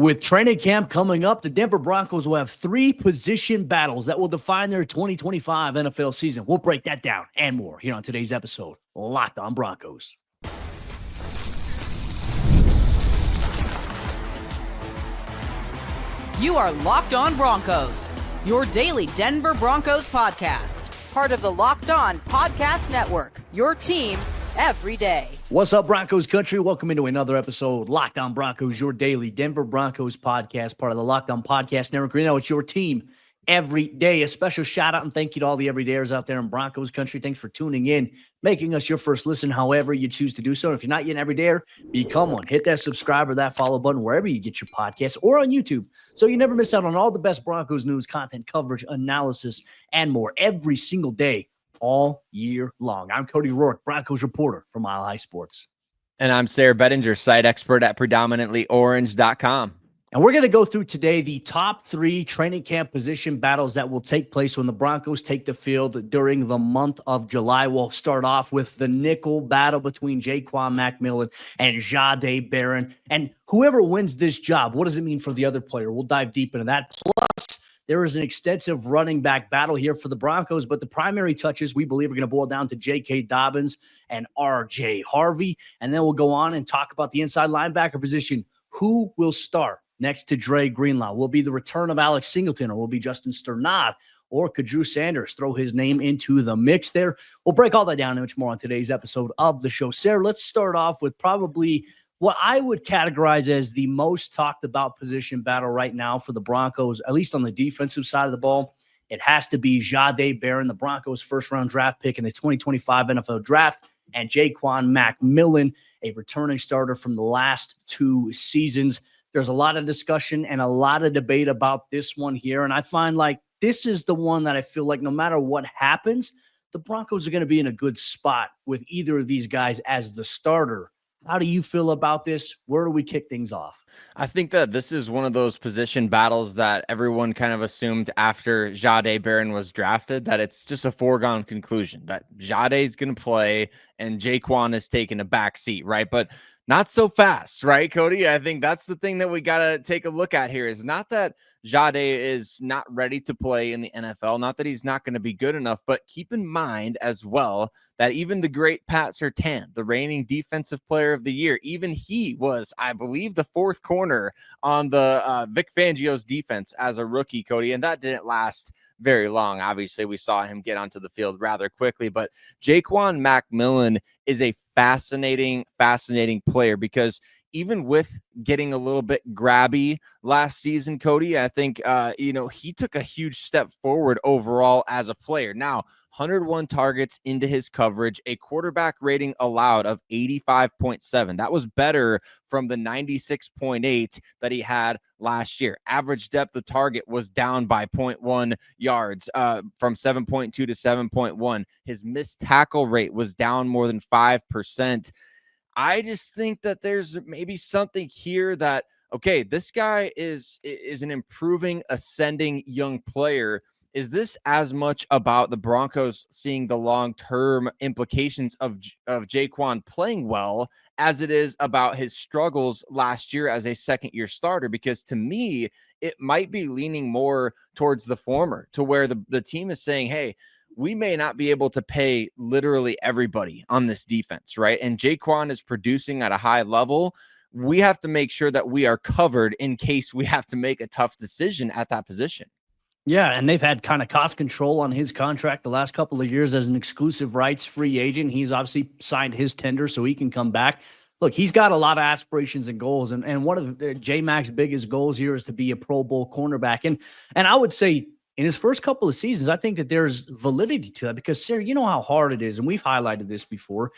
With training camp coming up, the Denver Broncos will have 3 position battles that will define their 2025 NFL season. We'll break that down and more here on today's episode, Locked On Broncos. You are Locked On Broncos, your daily Denver Broncos podcast. Part of the Locked On Podcast Network, your team every day. What's up, Broncos Country? Welcome into another episode, Locked On Broncos, your daily Denver Broncos podcast, part of the Locked On Podcast Network. Right now, it's your team every day. A special shout out and thank you to all the everydayers out there in Broncos Country. Thanks for tuning in, making us your first listen, however you choose to do so. And if you're not yet an everydayer, become one. Hit that subscribe or that follow button wherever you get your podcasts or on YouTube, so you never miss out on all the best Broncos news, content, coverage, analysis, and more every single day, all year long. I'm Cody Roark, Broncos reporter for Mile High Sports. And I'm Sayre Bedinger, site expert at predominantlyorange.com. And we're going to go through today the top 3 training camp position battles that will take place when the Broncos take the field during the month of July. We'll start off with the nickel battle between McMillian and Jahdae Barron. And whoever wins this job, what does it mean for the other player? We'll dive deep into that. Plus, there is an extensive running back battle here for the Broncos, but the primary touches we believe are going to boil down to J.K. Dobbins and RJ Harvey. And then we'll go on and talk about the inside linebacker position. Who will start next to Dre Greenlaw? Will be the return of Alex Singleton, or will be Justin Sternad, or could Drew Sanders throw his name into the mix there? We'll break all that down and much more on today's episode of the show. Sayre, let's start off with probably what I would categorize as the most talked about position battle right now for the Broncos, at least on the defensive side of the ball. It has to be Jahdae Barron, the Broncos' first-round draft pick in the 2025 NFL Draft, and McMillian, a returning starter from the last 2 seasons. There's a lot of discussion and a lot of debate about this one here, and I find like this is the one that I feel like no matter what happens, the Broncos are going to be in a good spot with either of these guys as the starter. How do you feel about this? Where do we kick things off? I think that this is one of those position battles that everyone kind of assumed after Jahdae Barron was drafted, that it's just a foregone conclusion that Jahdae is going to play and Jaquan is taking a back seat, right? But not so fast, right, Cody? I think that's the thing that we got to take a look at here, is not that Jahdae is not ready to play in the NFL, not that he's not going to be good enough, but keep in mind as well that even the great Pat Surtain, the reigning defensive player of the year, even he was, I believe, the 4th corner on the Vic Fangio's defense as a rookie, Cody, and that didn't last very long. Obviously, we saw him get onto the field rather quickly, but McMillian is a fascinating player, because even with getting a little bit grabby last season, Cody, I think, he took a huge step forward overall as a player. Now, 101 targets into his coverage, a quarterback rating allowed of 85.7. That was better from the 96.8 that he had last year. Average depth of target was down by 0.1 yards, from 7.2 to 7.1. His missed tackle rate was down more than 5%. I just think that there's maybe something here that, okay, this guy is an improving, ascending young player. Is this as much about the Broncos seeing the long-term implications of Jaquan playing well as it is about his struggles last year as a second-year starter? Because to me, it might be leaning more towards the former, to where the team is saying, hey, we may not be able to pay literally everybody on this defense, right? And Jaquan is producing at a high level. We have to make sure that we are covered in case we have to make a tough decision at that position. Yeah, and they've had kind of cost control on his contract the last couple of years as an exclusive rights free agent. He's obviously signed his tender so he can come back. Look, he's got a lot of aspirations and goals, and one of J-Mac's biggest goals here is to be a Pro Bowl cornerback. And I would say in his first couple of seasons, I think that there's validity to that, because, Sayre, you know how hard it is, and we've highlighted this before.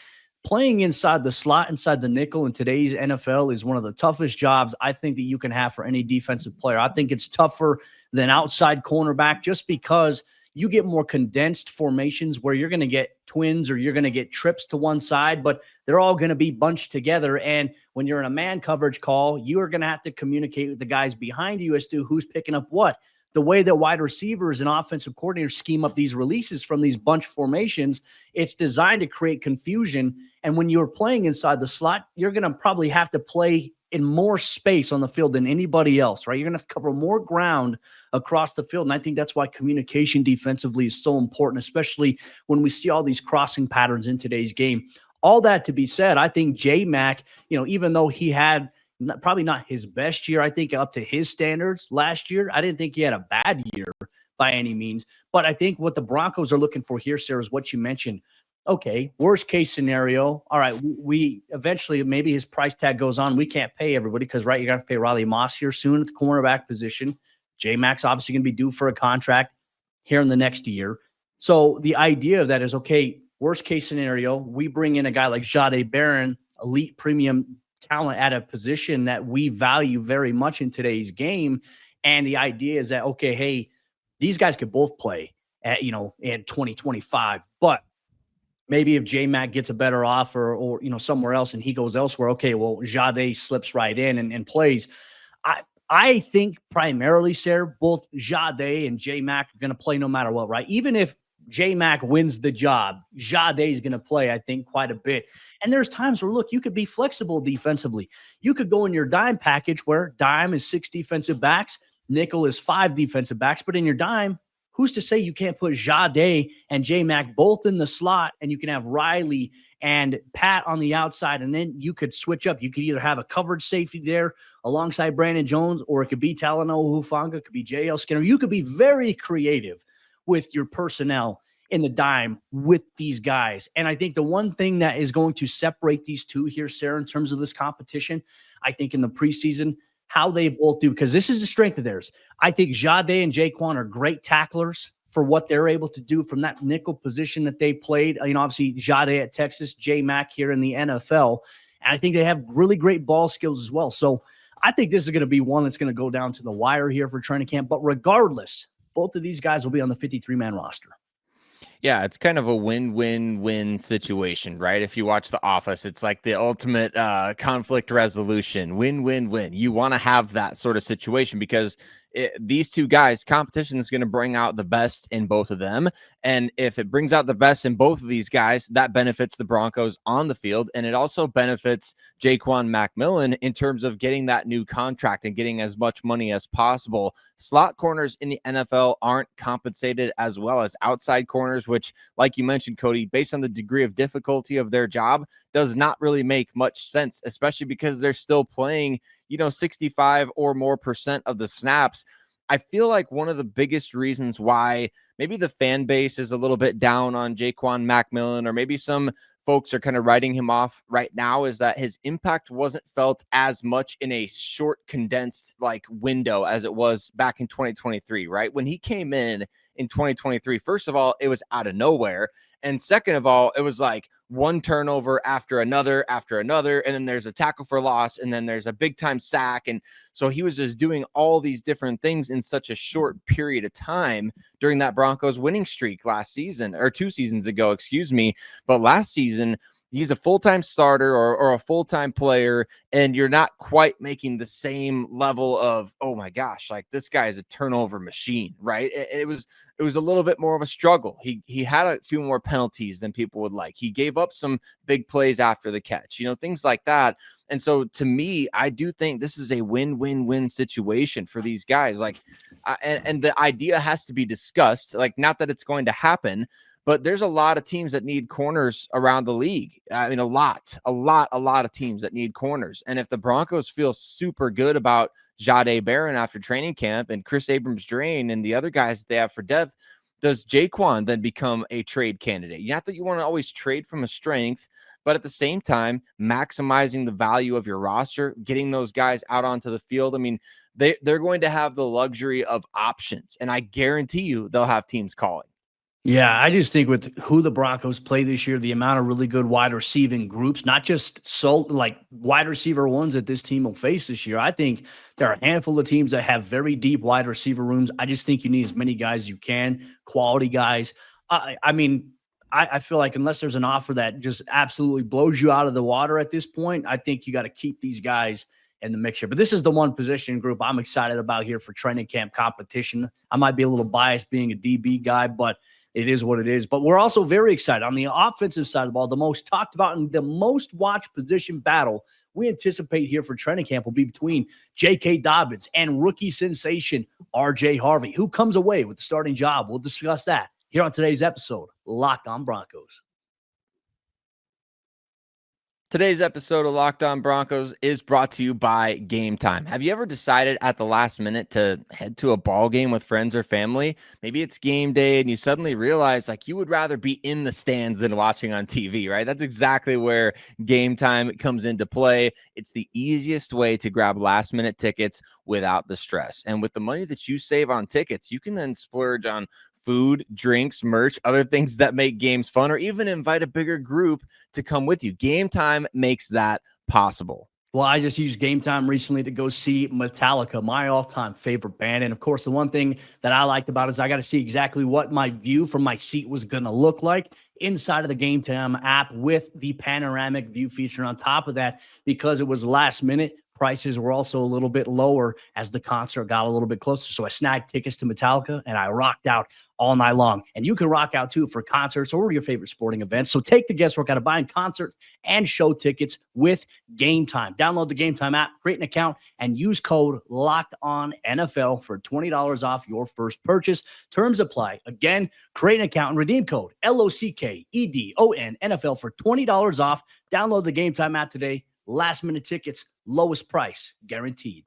Playing inside the slot, inside the nickel in today's NFL is one of the toughest jobs I think that you can have for any defensive player. I think it's tougher than outside cornerback, just because you get more condensed formations where you're going to get twins or you're going to get trips to one side, but they're all going to be bunched together. And when you're in a man coverage call, you are going to have to communicate with the guys behind you as to who's picking up what. The way that wide receivers and offensive coordinators scheme up these releases from these bunch formations, it's designed to create confusion. And when you're playing inside the slot, you're going to probably have to play in more space on the field than anybody else, right? You're going to cover more ground across the field. And I think that's why communication defensively is so important, especially when we see all these crossing patterns in today's game. All that to be said, I think J-Mac, even though he had probably not his best year, I think up to his standards last year, I didn't think he had a bad year by any means. But I think what the Broncos are looking for here, Sayre, is what you mentioned. Okay, worst case scenario. All right, we eventually, maybe his price tag goes on. We can't pay everybody because, right, you're going to have to pay Riley Moss here soon at the cornerback position. J-Mac's obviously going to be due for a contract here in the next year. So the idea of that is, okay, worst case scenario, we bring in a guy like Jahdae Barron, elite premium talent at a position that we value very much in today's game. And the idea is that, okay, hey, these guys could both play at, in 2025, but maybe if J-Mac gets a better offer or somewhere else and he goes elsewhere, okay, well, Jahdae slips right in and plays. I think primarily, Sayre, both Jahdae and J-Mac are going to play no matter what, right? Even if J-Mac wins the job, Jahdae is going to play, I think, quite a bit. And there's times where, look, you could be flexible defensively. You could go in your dime package where dime is 6 defensive backs, nickel is 5 defensive backs, but in your dime, who's to say you can't put Jahdae and J-Mac both in the slot and you can have Riley and Pat on the outside, and then you could switch up. You could either have a coverage safety there alongside Brandon Jones, or it could be Talanoa Hufanga, it could be J.L. Skinner. You could be very creative with your personnel in the dime with these guys. And I think the one thing that is going to separate these two here, Sayre, in terms of this competition, I think in the preseason, how they both do, because this is the strength of theirs. I think Jahdae and Jaquan are great tacklers for what they're able to do from that nickel position that they played. Obviously Jahdae at Texas, J-Mac here in the NFL. And I think they have really great ball skills as well. So I think this is going to be one that's going to go down to the wire here for training camp. But regardless, both of these guys will be on the 53-man roster. Yeah, it's kind of a win-win-win situation, right? If you watch The Office, it's like the ultimate conflict resolution, win-win-win. You want to have that sort of situation because these two guys, competition is going to bring out the best in both of them. And if it brings out the best in both of these guys, that benefits the Broncos on the field. And it also benefits Jaquan McMillian in terms of getting that new contract and getting as much money as possible. Slot corners in the NFL aren't compensated as well as outside corners, which, like you mentioned, Cody, based on the degree of difficulty of their job, does not really make much sense, especially because they're still playing 65 or more % of the snaps. I feel like one of the biggest reasons why maybe the fan base is a little bit down on Jaquan McMillian, or maybe some folks are kind of writing him off right now, is that his impact wasn't felt as much in a short, condensed window as it was back in 2023, right? When he came in 2023, first of all, it was out of nowhere. And second of all, it was like one turnover after another, and then there's a tackle for loss, and then there's a big time sack. And so he was just doing all these different things in such a short period of time during that Broncos winning streak last season, or 2 seasons ago, excuse me. But last season, he's a full-time starter or a full-time player, and you're not quite making the same level of, oh my gosh, this guy is a turnover machine, right? It was a little bit more of a struggle. He had a few more penalties than people would like. He gave up some big plays after the catch, things like that. And so to me, I do think this is a win-win-win situation for these guys. And the idea has to be discussed, not that it's going to happen, but there's a lot of teams that need corners around the league. I mean, a lot of teams that need corners. And if the Broncos feel super good about Jahdae Barron after training camp and Chris Abrams-Draine and the other guys that they have for depth, does Jaquan then become a trade candidate? Not that you want to always trade from a strength, but at the same time, maximizing the value of your roster, getting those guys out onto the field. I mean, they're going to have the luxury of options, and I guarantee you they'll have teams calling. Yeah, I just think with who the Broncos play this year, the amount of really good wide receiving groups, not just wide receiver ones that this team will face this year. I think there are a handful of teams that have very deep wide receiver rooms. I just think you need as many guys as you can, quality guys. I feel like unless there's an offer that just absolutely blows you out of the water at this point, I think you got to keep these guys in the mix here. But this is the one position group I'm excited about here for training camp competition. I might be a little biased being a DB guy, but it is what it is. But we're also very excited on the offensive side of the ball. The most talked about and the most watched position battle we anticipate here for training camp will be between J.K. Dobbins and rookie sensation RJ Harvey. Who comes away with the starting job? We'll discuss that here on today's episode, Locked On Broncos. Today's episode of Locked On Broncos is brought to you by Gametime. Have you ever decided at the last minute to head to a ball game with friends or family? Maybe it's game day and you suddenly realize like you would rather be in the stands than watching on TV, right? That's exactly where Gametime comes into play. It's the easiest way to grab last minute tickets without the stress. And with the money that you save on tickets, you can then splurge on food, drinks, merch, other things that make games fun, or even invite a bigger group to come with you. Gametime makes that possible. Well, I just used Gametime recently to go see Metallica, my all-time favorite band. And of course, the one thing that I liked about it is I got to see exactly what my view from my seat was going to look like inside of the Gametime app with the panoramic view feature on top of that. Because it was last minute, prices were also a little bit lower as the concert got a little bit closer. So I snagged tickets to Metallica and I rocked out all night long. And you can rock out too for concerts or your favorite sporting events. So take the guesswork out of buying concert and show tickets with Gametime. Download the Gametime app, create an account, and use code LOCKEDONNFL for $20 off your first purchase. Terms apply. Again, create an account and redeem code LOCKEDON NFL for $20 off. Download the Gametime app today. Last minute tickets, lowest price guaranteed.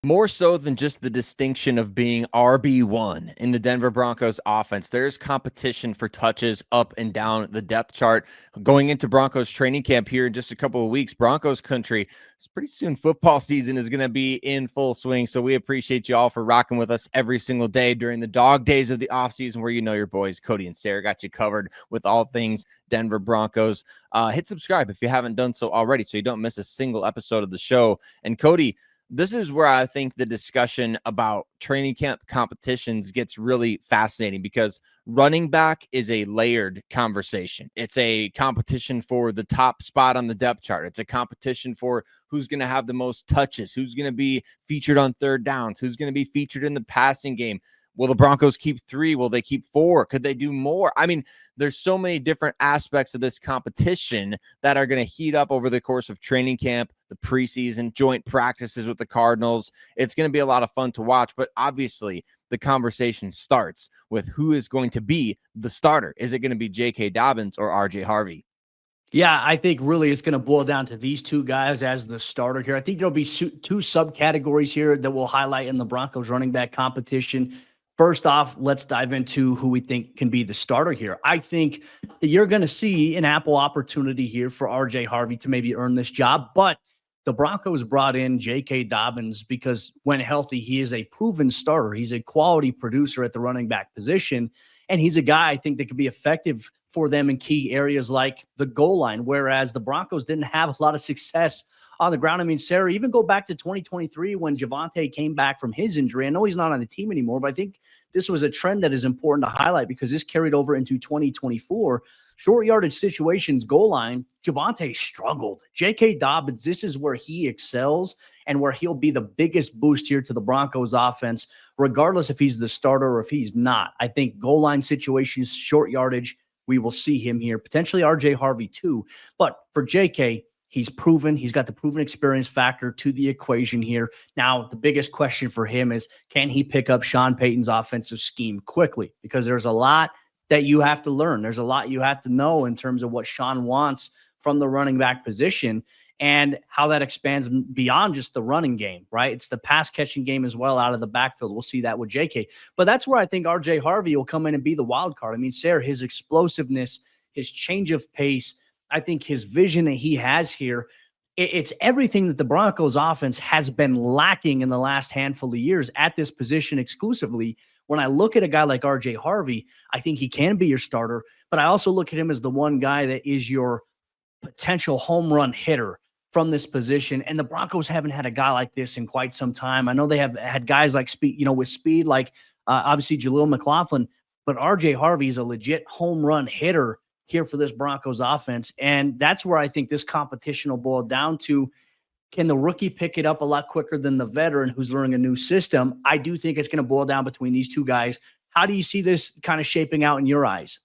More so than just the distinction of being RB1 in the Denver Broncos offense, there's competition for touches up and down the depth chart. Going into Broncos training camp here in just a couple of weeks, Broncos Country, it's pretty soon football season is going to be in full swing. So we appreciate you all for rocking with us every single day during the dog days of the offseason where you know your boys, Cody and Sayre, got you covered with all things Denver Broncos. Hit subscribe if you haven't done so already so you don't miss a single episode of the show. And Cody, this is where I think the discussion about training camp competitions gets really fascinating because running back is a layered conversation. It's a competition for the top spot on the depth chart. It's a competition for who's going to have the most touches, who's going to be featured on third downs, who's going to be featured in the passing game. Will the Broncos keep 3? Will they keep 4? Could they do more? I mean, there's so many different aspects of this competition that are going to heat up over the course of training camp, the preseason, joint practices with the Cardinals. It's going to be a lot of fun to watch, but obviously the conversation starts with who is going to be the starter. Is it going to be J.K. Dobbins or RJ Harvey? Yeah, I think really it's going to boil down to these two guys as the starter here. I think there'll be two subcategories here that we'll highlight in the Broncos running back competition. First off, let's dive into who we think can be the starter here. I think that you're going to see an ample opportunity here for RJ Harvey to maybe earn this job, but the Broncos brought in J.K. Dobbins because when healthy, he is a proven starter. He's a quality producer at the running back position, and he's a guy I think that could be effective for them in key areas like the goal line, whereas the Broncos didn't have a lot of success on the ground. I mean, Sayre, even go back to 2023 when Jahdae came back from his injury. I know he's not on the team anymore, but I think this was a trend that is important to highlight because this carried over into 2024. Short yardage situations, goal line, Jahdae struggled. J.K. Dobbins, this is where he excels and where he'll be the biggest boost here to the Broncos offense, regardless if he's the starter or if he's not. I think goal line situations, short yardage, we will see him here. Potentially RJ Harvey too. But for J.K., he's proven. He's got the proven experience factor to the equation here. Now, the biggest question for him is, can he pick up Sean Payton's offensive scheme quickly? Because there's a lot that you have to learn. There's a lot you have to know in terms of what Sean wants from the running back position and how that expands beyond just the running game, right? It's the pass catching game as well out of the backfield. We'll see that with JK. But that's where I think RJ Harvey will come in and be the wild card. I mean, Sayre, his explosiveness, his change of pace, I think his vision that he has here, it's everything that the Broncos offense has been lacking in the last handful of years at this position exclusively. When I look at a guy like RJ Harvey, I think he can be your starter, but I also look at him as the one guy that is your potential home run hitter from this position. And the Broncos haven't had a guy like this in quite some time. I know they have had guys like speed, with speed, like obviously Jaleel McLaughlin, but RJ Harvey is a legit home run hitter here for this Broncos offense. And that's where I think this competition will boil down to. Can the rookie pick it up a lot quicker than the veteran who's learning a new system? I do think it's going to boil down between these two guys. How do you see this kind of shaping out in your eyes?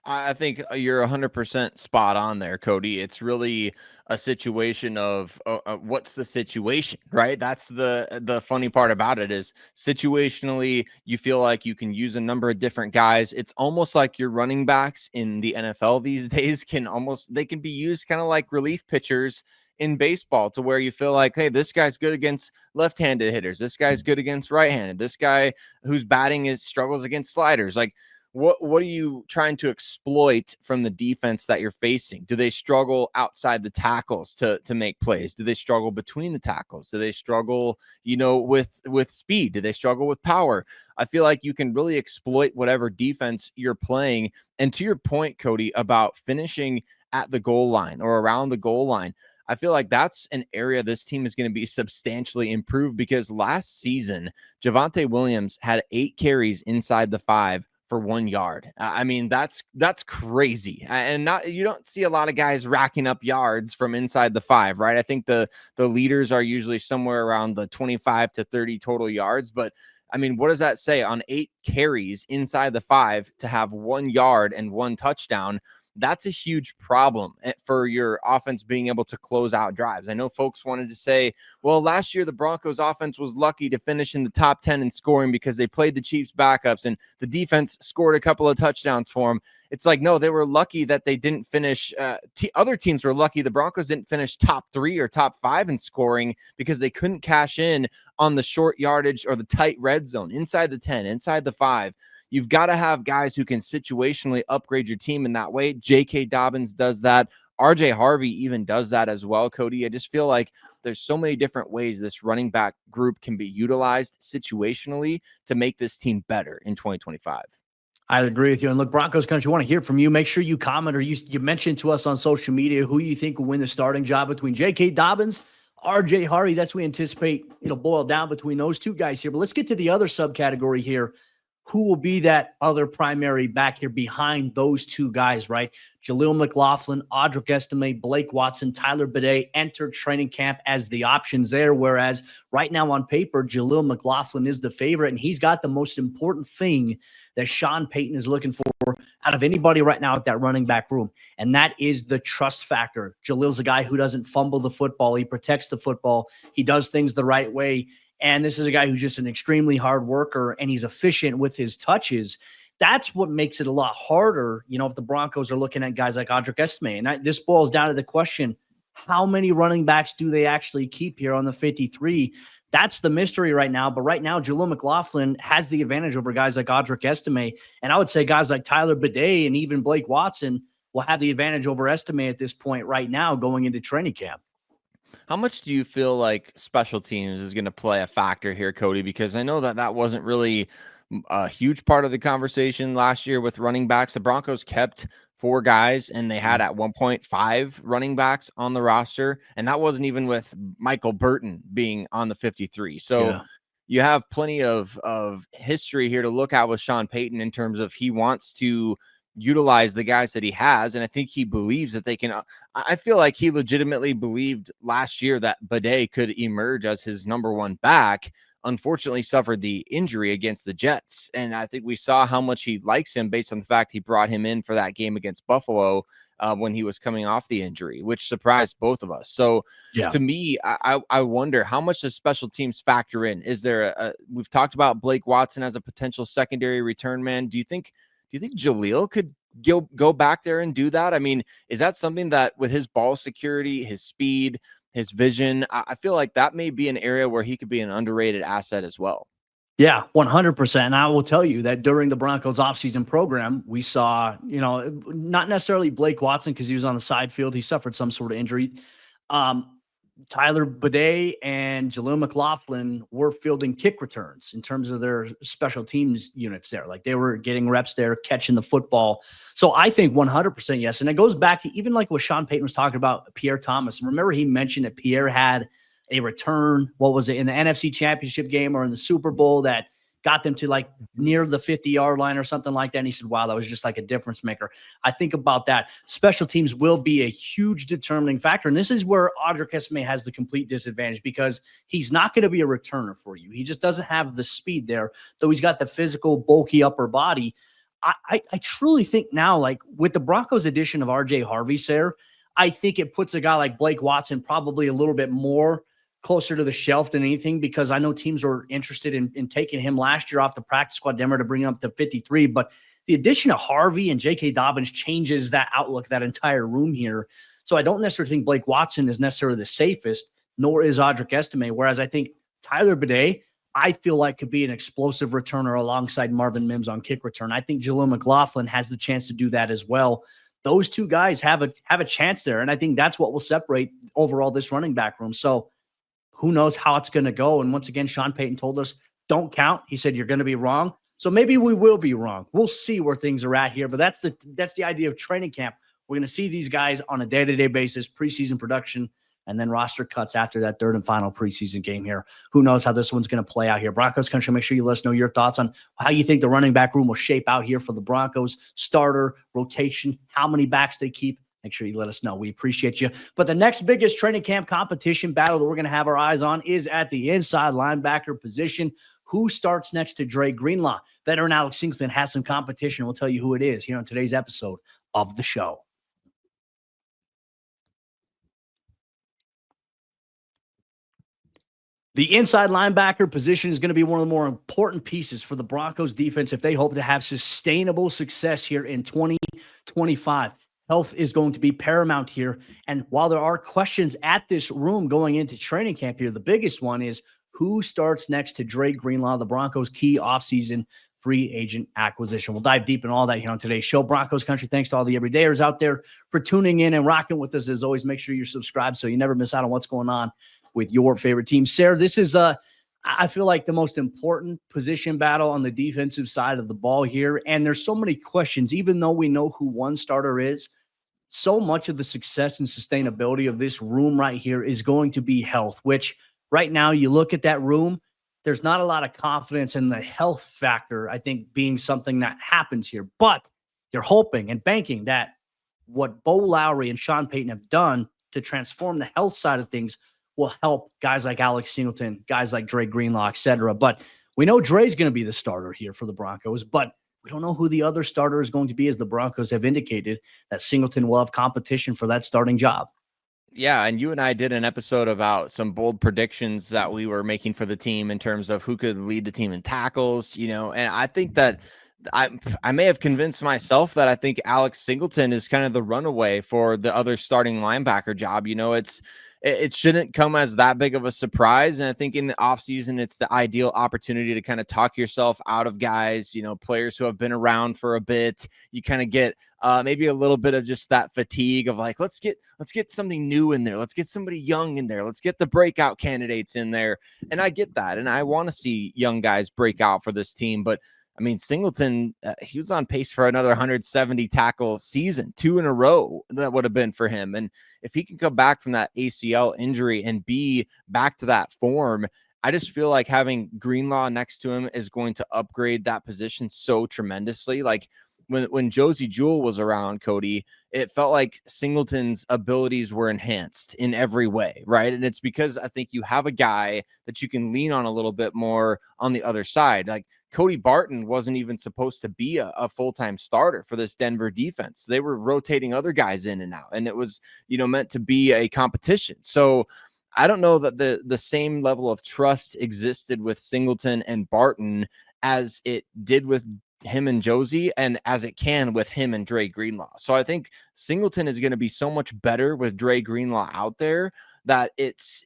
I think you're 100% spot on there, Cody. It's really a situation of what's the situation, right? That's the funny part about it is situationally, you feel like you can use a number of different guys. It's almost like your running backs in the NFL these days they can be used kind of like relief pitchers in baseball, to where you feel like, hey, this guy's good against left-handed hitters. This guy's good against right-handed. This guy who's batting struggles against sliders. Like, what are you trying to exploit from the defense that you're facing? Do they struggle outside the tackles to make plays? Do they struggle between the tackles? Do they struggle, with speed? Do they struggle with power? I feel like you can really exploit whatever defense you're playing. And to your point, Cody, about finishing at the goal line or around the goal line, I feel like that's an area this team is going to be substantially improved, because last season, Javonte Williams had 8 carries inside the 5 for 1 yard. I mean, that's crazy. And you don't see a lot of guys racking up yards from inside the 5, right? I think the leaders are usually somewhere around the 25 to 30 total yards. But I mean, what does that say on 8 carries inside the 5 to have 1 yard and 1 touchdown? That's a huge problem for your offense being able to close out drives. I know folks wanted to say, well, last year the Broncos offense was lucky to finish in the top 10 in scoring because they played the Chiefs backups and the defense scored a couple of touchdowns for them. It's like, no, they were lucky that they didn't finish. Other teams were lucky the Broncos didn't finish top 3 or top 5 in scoring because they couldn't cash in on the short yardage or the tight red zone inside the 10, inside the 5. You've got to have guys who can situationally upgrade your team in that way. J.K. Dobbins does that. RJ Harvey even does that as well, Cody. I just feel like there's so many different ways this running back group can be utilized situationally to make this team better in 2025. I agree with you. And look, Broncos Country, want to hear from you. Make sure you comment or you mention to us on social media who you think will win the starting job between J.K. Dobbins, RJ Harvey. That's what we anticipate it'll boil down between those two guys here. But let's get to the other subcategory here. Who will be that other primary back here behind those two guys, right? Jaleel McLaughlin, Audric Estime, Blake Watson, Tyler Bede entered training camp as the options there, whereas right now on paper, Jaleel McLaughlin is the favorite, and he's got the most important thing that Sean Payton is looking for out of anybody right now at that running back room, and that is the trust factor. Jaleel's a guy who doesn't fumble the football. He protects the football. He does things the right way. And this is a guy who's just an extremely hard worker, and he's efficient with his touches. That's what makes it a lot harder, if the Broncos are looking at guys like Audric Estime. And this boils down to the question, how many running backs do they actually keep here on the 53? That's the mystery right now. But right now, Jaleel McLaughlin has the advantage over guys like Audric Estime. And I would say guys like Tyler Bede and even Blake Watson will have the advantage over Estime at this point right now going into training camp. How much do you feel like special teams is going to play a factor here, Cody? Because I know that wasn't really a huge part of the conversation last year with running backs. The Broncos kept 4 guys, and they had at one point 5 running backs on the roster, and that wasn't even with Michael Burton being on the 53. So you have plenty of history here to look at with Sean Payton in terms of he wants to utilize the guys that he has. And I think he believes that they can. I feel like he legitimately believed last year that Bede could emerge as his number 1 back. Unfortunately, suffered the injury against the Jets. And I think we saw how much he likes him based on the fact he brought him in for that game against Buffalo when he was coming off the injury, which surprised both of us. So to me, I wonder how much does special teams factor in? Is there we've talked about Blake Watson as a potential secondary return man. Do you think Jaleel could go back there and do that? I mean, is that something that with his ball security, his speed, his vision, I feel like that may be an area where he could be an underrated asset as well. Yeah, 100%. And I will tell you that during the Broncos offseason program, we saw, not necessarily Blake Watson because he was on the side field. He suffered some sort of injury. Tyler Bede and Jaleel McLaughlin were fielding kick returns in terms of their special teams units there. Like they were getting reps there, catching the football. So I think 100% yes. And it goes back to even like what Sean Payton was talking about, Pierre Thomas. Remember he mentioned that Pierre had a return, what was it, in the NFC Championship game or in the Super Bowl that got them to like near the 50-yard line or something like that. And he said, wow, that was just like a difference maker. I think about that. Special teams will be a huge determining factor. And this is where Audric Estime has the complete disadvantage because he's not going to be a returner for you. He just doesn't have the speed there, though he's got the physical, bulky upper body. I truly think now, like with the Broncos addition of RJ Harvey, Sayre, I think it puts a guy like Blake Watson probably a little bit more closer to the shelf than anything, because I know teams are interested in taking him last year off the practice squad, Denver, to bring him up to 53. But the addition of Harvey and J.K. Dobbins changes that outlook, that entire room here. So I don't necessarily think Blake Watson is necessarily the safest, nor is Audric Estime. Whereas I think Tyler Bedinger, I feel like could be an explosive returner alongside Marvin Mims on kick return. I think Jaleel McLaughlin has the chance to do that as well. Those two guys have a chance there. And I think that's what will separate overall this running back room. So who knows how it's going to go. And once again, Sean Payton told us, don't count. He said, you're going to be wrong. So maybe we will be wrong. We'll see where things are at here. But that's the idea of training camp. We're going to see these guys on a day-to-day basis, preseason production, and then roster cuts after that third and final preseason game here. Who knows how this one's going to play out here. Broncos Country, make sure you let us know your thoughts on how you think the running back room will shape out here for the Broncos. Starter, rotation, how many backs they keep. Make sure you let us know. We appreciate you. But the next biggest training camp competition battle that we're going to have our eyes on is at the inside linebacker position. Who starts next to Dre Greenlaw? Veteran Alex Singleton has some competition. We'll tell you who it is here on today's episode of the show. The inside linebacker position is going to be one of the more important pieces for the Broncos defense if they hope to have sustainable success here in 2025. Health is going to be paramount here. And while there are questions at this room going into training camp here, the biggest one is who starts next to Dre Greenlaw, the Broncos' key offseason free agent acquisition. We'll dive deep in all that here on today's show. Broncos Country, thanks to all the everydayers out there for tuning in and rocking with us. As always, make sure you're subscribed so you never miss out on what's going on with your favorite team. Sayre, this is, I feel like, the most important position battle on the defensive side of the ball here. And there's so many questions, even though we know who one starter is. So much of the success and sustainability of this room right here is going to be health, which right now you look at that room, there's not a lot of confidence in the health factor, I think, being something that happens here. But you're hoping and banking that what Bo Lowry and Sean Payton have done to transform the health side of things will help guys like Alex Singleton, guys like Dre Greenlaw, et cetera. But we know Dre's going to be the starter here for the Broncos, but we don't know who the other starter is going to be, as the Broncos have indicated that Singleton will have competition for that starting job. Yeah, and you and I did an episode about some bold predictions that we were making for the team in terms of who could lead the team in tackles, and I think that I may have convinced myself that I think Alex Singleton is kind of the runaway for the other starting linebacker job. It shouldn't come as that big of a surprise. And I think in the offseason, it's the ideal opportunity to kind of talk yourself out of guys, players who have been around for a bit. You kind of get maybe a little bit of just that fatigue of like, let's get something new in there. Let's get somebody young in there. Let's get the breakout candidates in there. And I get that. And I want to see young guys break out for this team. But I mean, Singleton, he was on pace for another 170 tackle season, 2 in a row. That would have been for him. And if he can come back from that ACL injury and be back to that form, I just feel like having Greenlaw next to him is going to upgrade that position so tremendously. Like when Josie Jewell was around, Cody, it felt like Singleton's abilities were enhanced in every way, right? And it's because I think you have a guy that you can lean on a little bit more on the other side. Like Cody Barton wasn't even supposed to be a full-time starter for this Denver defense. They were rotating other guys in and out, and it was, meant to be a competition. So I don't know that the same level of trust existed with Singleton and Barton as it did with him and Josie, and as it can with him and Dre Greenlaw. So I think Singleton is going to be so much better with Dre Greenlaw out there that it's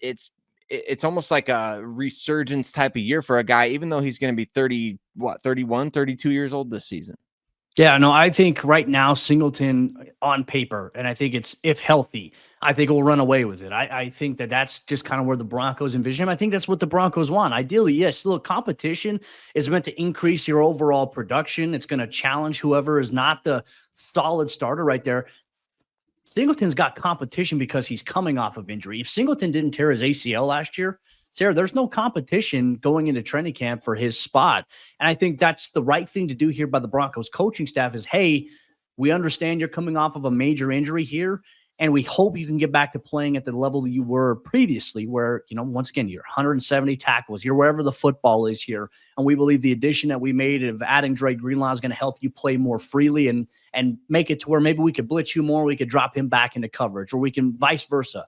almost like a resurgence type of year for a guy, even though he's going to be 31, 32 years old this season. Yeah, no, I think right now Singleton on paper, and I think it's, if healthy, I think we'll run away with it. I think that's just kind of where the Broncos envision him. I think that's what the Broncos want. Ideally, yes, look, competition is meant to increase your overall production. It's going to challenge whoever is not the solid starter right there. Singleton's got competition because he's coming off of injury. If Singleton didn't tear his ACL last year, Sayre, there's no competition going into training camp for his spot. And I think that's the right thing to do here by the Broncos coaching staff is, hey, we understand you're coming off of a major injury here, And we hope you can get back to playing at the level you were previously, where, once again, you're 170 tackles. You're wherever the football is here. And we believe the addition that we made of adding Dre Greenlaw is going to help you play more freely and make it to where maybe we could blitz you more. We could drop him back into coverage, or we can vice versa.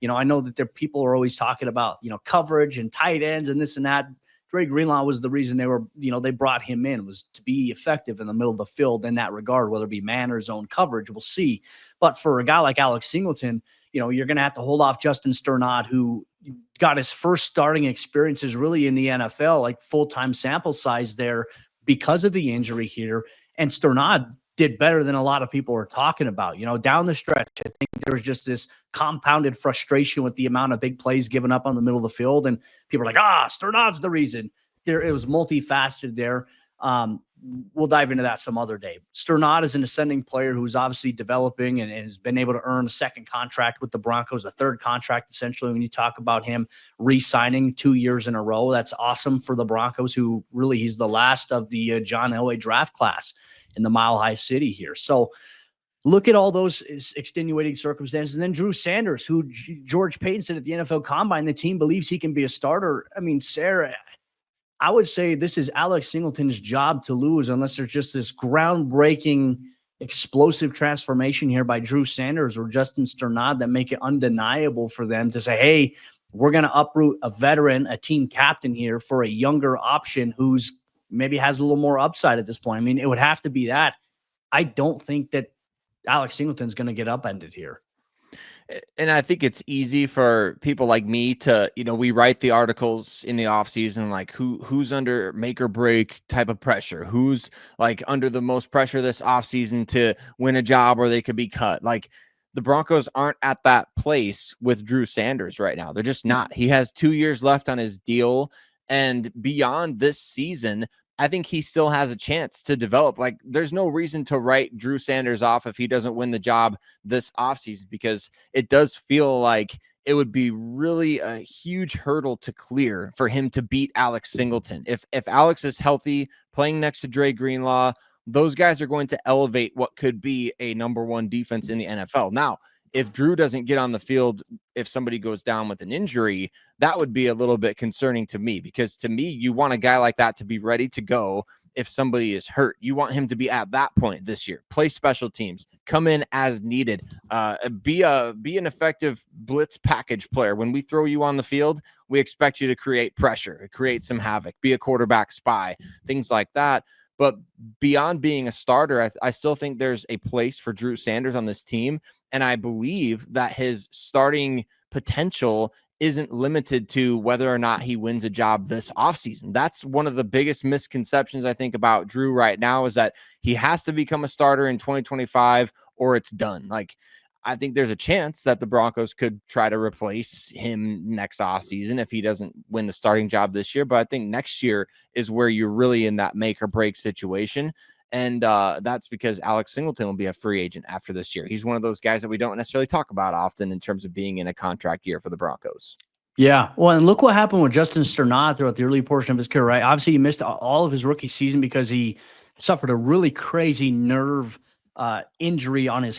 I know that people are always talking about, coverage and tight ends and this and that. Dre Greenlaw was the reason they brought him in, was to be effective in the middle of the field in that regard, whether it be man or zone coverage. We'll see. But for a guy like Alex Singleton, you're going to have to hold off Justin Sternad, who got his first starting experiences really in the NFL, like full-time sample size there because of the injury here. And Sternad did better than a lot of people are talking about. Down the stretch, I think there was just this compounded frustration with the amount of big plays given up on the middle of the field. And people are like, Sternad's the reason. It was multifaceted there. We'll dive into that some other day. Sternad is an ascending player who's obviously developing and has been able to earn a second contract with the Broncos, a third contract, essentially, when you talk about him re-signing 2 years in a row. That's awesome for the Broncos, who really, he's the last of the John Elway draft class in the Mile High City here. So look at all those extenuating circumstances. And then Drew Sanders, who George Payton said at the NFL Combine, the team believes he can be a starter. I mean, Sayre, I would say this is Alex Singleton's job to lose unless there's just this groundbreaking, explosive transformation here by Drew Sanders or Justin Sternad that make it undeniable for them to say, hey, we're going to uproot a veteran, a team captain here for a younger option who's maybe has a little more upside at this point. I mean, it would have to be that. I don't think that Alex Singleton's going to get upended here. And I think it's easy for people like me to, we write the articles in the offseason, like who's under make or break type of pressure, who's like under the most pressure this offseason to win a job or they could be cut. Like, the Broncos aren't at that place with Drew Sanders right now. They're just not. He has 2 years left on his deal. And beyond this season, I think he still has a chance to develop. Like, there's no reason to write Drew Sanders off if he doesn't win the job this offseason, because it does feel like it would be really a huge hurdle to clear for him to beat Alex Singleton. If Alex is healthy, playing next to Dre Greenlaw, those guys are going to elevate what could be a number one defense in the NFL. Now, if Drew doesn't get on the field, if somebody goes down with an injury, that would be a little bit concerning to me, because to me, you want a guy like that to be ready to go if somebody is hurt. You want him to be at that point this year, play special teams, come in as needed, be an effective blitz package player. When we throw you on the field, we expect you to create pressure, create some havoc, be a quarterback spy, things like that. But beyond being a starter, I still think there's a place for Drew Sanders on this team. And I believe that his starting potential isn't limited to whether or not he wins a job this offseason. That's one of the biggest misconceptions I think about Drew right now, is that he has to become a starter in 2025 or it's done. Like, I think there's a chance that the Broncos could try to replace him next offseason if he doesn't win the starting job this year. But I think next year is where you're really in that make or break situation. And that's because Alex Singleton will be a free agent after this year. He's one of those guys that we don't necessarily talk about often in terms of being in a contract year for the Broncos. Yeah. Well, and look what happened with Justin Sternad throughout the early portion of his career, right? Obviously, he missed all of his rookie season because he suffered a really crazy nerve injury on his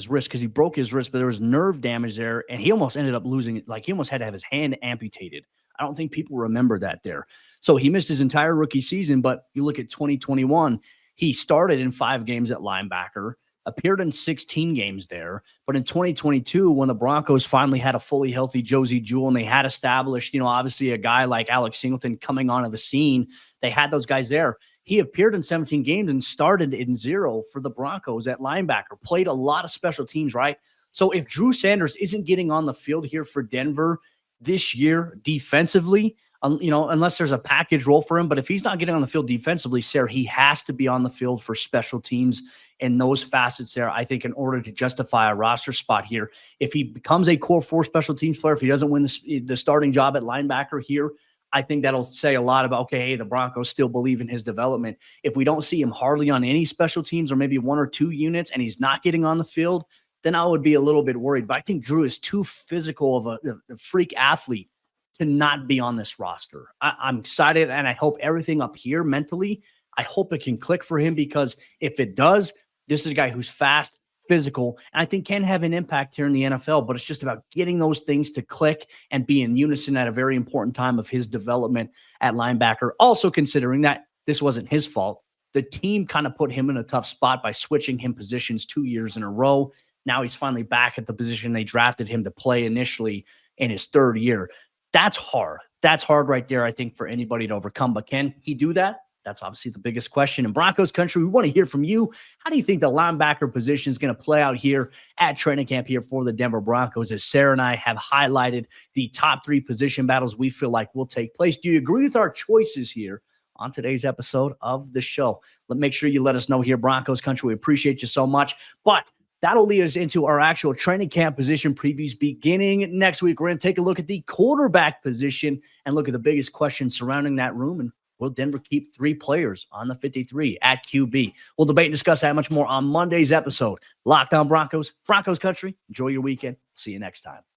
wrist, because he broke his wrist, but there was nerve damage there, and he almost ended up losing it. Like, he almost had to have his hand amputated. I don't think people remember that there. So he missed his entire rookie season, but you look at 2021, he started in 5 games at linebacker, appeared in 16 games there. But in 2022, when the Broncos finally had a fully healthy Josie Jewell, and they had established, obviously a guy like Alex Singleton coming onto the scene, they had those guys there. He appeared in 17 games and started in 0 for the Broncos at linebacker, played a lot of special teams, right? So if Drew Sanders isn't getting on the field here for Denver this year defensively, unless there's a package role for him, but if he's not getting on the field defensively, Sayre, he has to be on the field for special teams and those facets there, I think, in order to justify a roster spot here. If he becomes a core 4 special teams player, if he doesn't win the starting job at linebacker here, I think that'll say a lot about, okay, hey, the Broncos still believe in his development. If we don't see him hardly on any special teams, or maybe 1 or 2 units, and he's not getting on the field, then I would be a little bit worried. But I think Drew is too physical of a freak athlete to not be on this roster. I'm excited, and I hope everything up here mentally, I hope it can click for him, because if it does, this is a guy who's fast, physical, and I think can have an impact here in the NFL, but it's just about getting those things to click and be in unison at a very important time of his development at linebacker. Also considering that this wasn't his fault. The team kind of put him in a tough spot by switching him positions 2 years in a row. Now he's finally back at the position they drafted him to play initially in his third year. That's hard. That's hard right there, I think, for anybody to overcome. But can he do that? That's obviously the biggest question. In Broncos country, we want to hear from you. How do you think the linebacker position is going to play out here at training camp here for the Denver Broncos, as Sayre and I have highlighted the top 3 position battles we feel like will take place? Do you agree with our choices here on today's episode of the show? Make sure you let us know here, Broncos country. We appreciate you so much. But that'll lead us into our actual training camp position previews beginning next week. We're going to take a look at the quarterback position and look at the biggest questions surrounding that room. And will Denver keep 3 players on the 53 at QB? We'll debate and discuss that much more on Monday's episode. Locked On Broncos, Broncos country. Enjoy your weekend. See you next time.